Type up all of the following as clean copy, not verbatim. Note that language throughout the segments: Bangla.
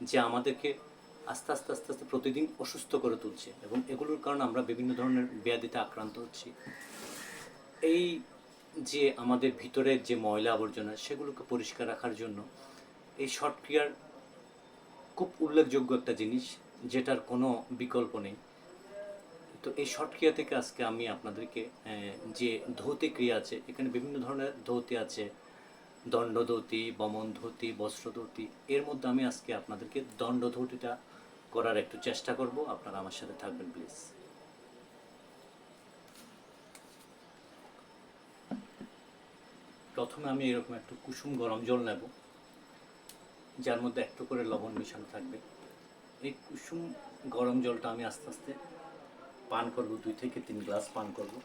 যে আমাদেরকে আস্তে আস্তে আস্তে আস্তে প্রতিদিন অসুস্থ করে তুলছে, এবং এগুলোর কারণে আমরা বিভিন্ন ধরনের ব্যাধিতে আক্রান্ত হচ্ছি। এই যে আমাদের ভিতরের যে ময়লা আবর্জনা সেগুলোকে পরিষ্কার রাখার জন্য এই শর্টক্রিয়ার খুব উল্লেখযোগ্য একটা জিনিস, যেটার কোনো বিকল্প নেই। তো এই শর্টক্রিয়া থেকে আজকে আমি আপনাদেরকে যে ধৌতি ক্রিয়া আছে, এখানে বিভিন্ন ধরনের ধৌতি আছে, দণ্ড ধৌতি, বমন ধৌতি, বস্ত্র ধৌতি। এর মধ্যে আমি আজকে আপনাদেরকে দণ্ড ধৌতিটা করার একটু চেষ্টা করব। আপনারা আমার সাথে থাকবেন প্লিজ। প্রথমে আমি এরকম একটু কুসুম গরম জল নেব, যার মধ্যে একটু করে লবণ মিশানো থাকবে। এই কুসুম গরম জলটা আমি আস্তে আস্তে পান করব, 2 থেকে 3 গ্লাস পান করব।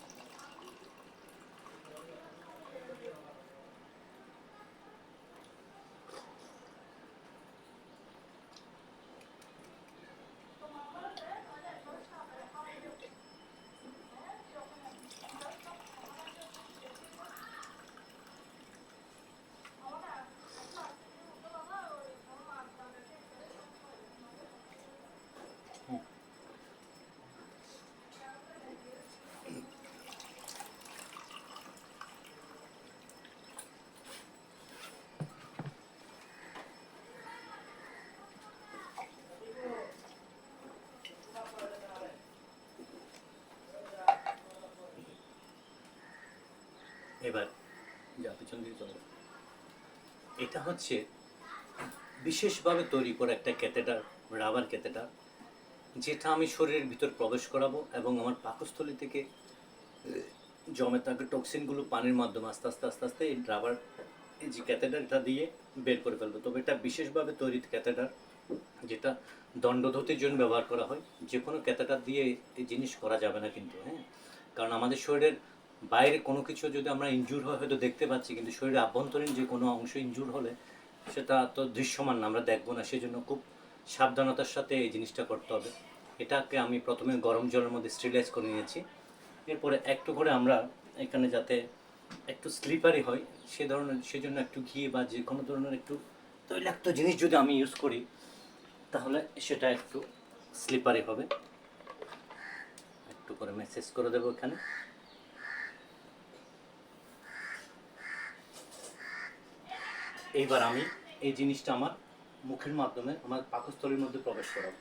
এবার যা পিছন দিয়ে চলো, এটা হচ্ছে বিশেষভাবে তৈরি করা একটা ক্যাথেটার, রাবার ক্যাথেটার, যেটা আমি শরীরের ভিতর প্রবেশ করাবো এবং আমার পাকস্থলী থেকে জমে থাকা টক্সিনগুলো পানির মাধ্যমে আস্তে আস্তে আস্তে আস্তে এই রাবার, এই যে ক্যাথেটারটা দিয়ে বের করে ফেলবো। তবে এটা বিশেষভাবে তৈরি ক্যাথেটার, যেটা দণ্ডধতির জন্য ব্যবহার করা হয়। যে কোনো ক্যাথেটার দিয়ে এই জিনিস করা যাবে না কিন্তু, হ্যাঁ। কারণ আমাদের শরীরের বাইরে কোনো কিছু যদি আমরা ইনজুর হয় হয়তো দেখতে পাচ্ছি, কিন্তু শরীরের আভ্যন্তরীণ যে কোনো অংশ ইনজুর হলে সেটা তো দৃশ্যমান না, আমরা দেখবো না। সেজন্য খুব সাবধানতার সাথে এই জিনিসটা করতে হবে। এটাকে আমি প্রথমে গরম জলের মধ্যে স্টেরিলাইজ করে নিয়েছি। এরপরে একটু করে আমরা এখানে যাতে একটু স্লিপারি হয় সেজন্য একটু ঘি বা যে কোনো ধরনের একটু তৈলাক্ত জিনিস যদি আমি ইউজ করি তাহলে সেটা একটু স্লিপারি হবে। একটু করে মেসেজ করে দেবো এখানে। এইবার আমি এই জিনিসটা আমার মুখের মাধ্যমে আমার পাকস্থলীর মধ্যে প্রবেশ করাবো।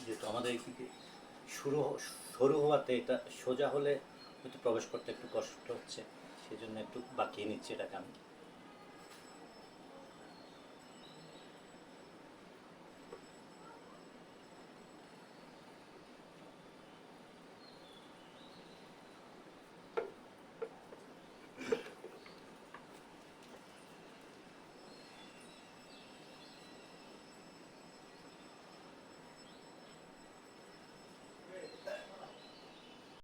যেহেতু আমাদের এদিকে সরু হওয়াতে এটা সোজা হলে হয়তো প্রবেশ করতে একটু কষ্ট হচ্ছে, সেজন্য একটু বাঁকিয়ে নিচ্ছি এটাকে আমি।